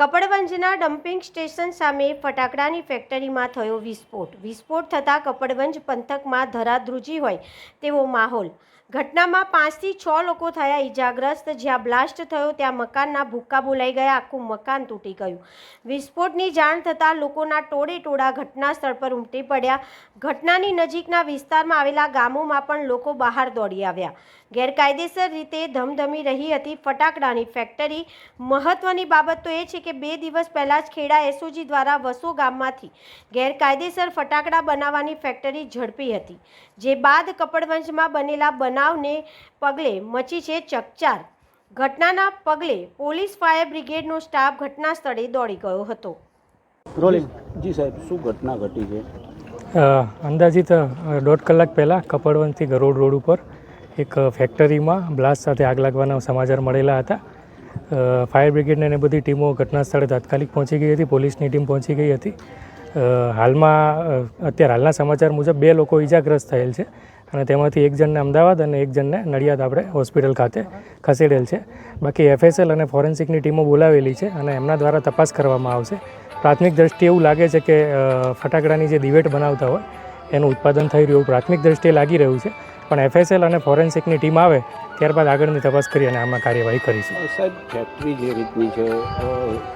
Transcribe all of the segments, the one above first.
કપડવંજના dumping station સામે ફટાકડાની ફેક્ટરીમાં થયો વિસ્ફોટ થતાં કપડવંજ પંથકમાં ધરાધ્રુજી હોય તેવો માહોલ। ઘટનામાં 5 થી 6 લોકો થયા ઈજાગ્રસ્ત। જ્યાં બ્લાસ્ટ થયો ત્યાં મકાનના ભૂક્કા બોલાઈ ગયા, આખું મકાન તૂટી ગયું। વિસ્ફોટની જાણ થતાં લોકોના ટોળે ઘટના સ્થળ પર ઉમટી પડ્યા। ઘટનાની નજીકના વિસ્તારમાં આવેલા ગામોમાં પણ લોકો બહાર દોડી આવ્યા। ગેરકાયદેસર રીતે ધમધમી રહી હતી ફટાકડાની ફેક્ટરી। મહત્વની બાબત તો એ છે કે 2 દિવસ પહેલા જ ખેડા એસઓજી દ્વારા વસો ગામમાંથી ગેરકાયદેસર ફટાકડા બનાવવાની ફેક્ટરી ઝડપી હતી, જે બાદ કપડવંજમાં બનેલા બનાવને પગલે મચી છે ચકચાર। ઘટનાના પગલે પોલીસ ફાયર બ્રિગેડનો સ્ટાફ ઘટના સ્થળે દોડી ગયો હતો। જી સાહેબ, શું ઘટના ઘટી છે? અંદાજિત 1.5 કલાક પહેલાં કપડવંજથી ગરોડ રોડ ઉપર એક ફેક્ટરીમાં બ્લાસ્ટ સાથે આગ લાગવાના સમાચાર મળેલા હતા। ફાયર બ્રિગેડની અને બધી ટીમો ઘટના સ્થળે તાત્કાલિક પહોંચી ગઈ હતી, પોલીસની ટીમ પહોંચી ગઈ હતી। હાલના સમાચાર મુજબ 2 લોકો ઈજાગ્રસ્ત થયેલ છે અને તેમાંથી એક જણને અમદાવાદ અને એક જણને નડિયાદ આપણે હોસ્પિટલ ખાતે ખસેડેલ છે। બાકી એફએસએલ અને ફોરેન્સિકની ટીમો બોલાવેલી છે અને એમના દ્વારા તપાસ કરવામાં આવશે। પ્રાથમિક દ્રષ્ટિએ એવું લાગે છે કે ફટાકડાની જે દિવેટ બનાવતા હોય એનું ઉત્પાદન થઈ રહ્યું પ્રાથમિક દ્રષ્ટિએ લાગી રહ્યું છે, પણ એફએસએલ અને ફોરેન્સિકની ટીમ આવે ત્યારબાદ આગળની તપાસ કરી અને આમાં કાર્યવાહી કરીશું। સાહેબ, ફેક્ટરી જે રીતની છે,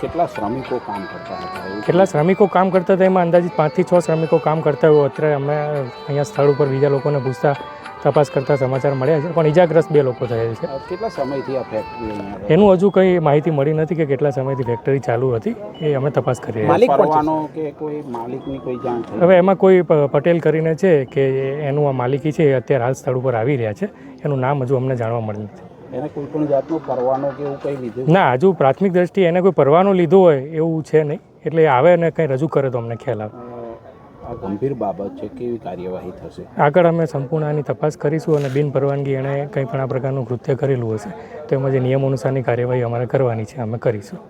કેટલા શ્રમિકો કામ કરતા હતા? કેટલા શ્રમિકો કામ કરતા હતા એમાં અંદાજિત 5 થી 6 શ્રમિકો કામ કરતા હોય। અત્યારે અમે અહીંયા સ્થળ ઉપર બીજા લોકોને પૂછતા તપાસ કરતા સમાચાર મળ્યા છે, પણ ઈજાગ્રસ્ત 2 લોકો થયેલ છે। કેટલા સમયથી આ ફેક્ટરી એનું હજુ કંઈ માહિતી મળી નથી કે કેટલા સમયથી ફેક્ટરી ચાલુ હતી, એ અમે તપાસ કરી રહ્યા છીએ। પરવાનો કે કોઈ માલિકની કોઈ જાણ થઈ? હવે એમાં કોઈ પટેલ કરીને છે કે એનું આ માલિકી છે એ અત્યારે હાલ સ્થળ ઉપર આવી રહ્યા છે, એનું નામ હજુ અમને જાણવા મળ્યું નથી। એને કોઈ પણ જાતનો પરવાનો કે એવું કંઈ લીધું? ના, હજુ પ્રાથમિક દ્રષ્ટિએ એને કોઈ પરવાનો લીધો હોય એવું છે નહીં, એટલે આવે અને કંઈ રજૂ કરે તો અમને ખ્યાલ આવે। આ ગંભીર બાબત છે, કેવી કાર્યવાહી થશે? આગળ અમે સંપૂર્ણ આની તપાસ કરીશું અને બિન પરવાનગી એણે કંઈ પણ આ પ્રકારનું કૃત્ય કરેલું હશે તો એમાં જે નિયમ અનુસારની કાર્યવાહી અમારે કરવાની છે અમે કરીશું।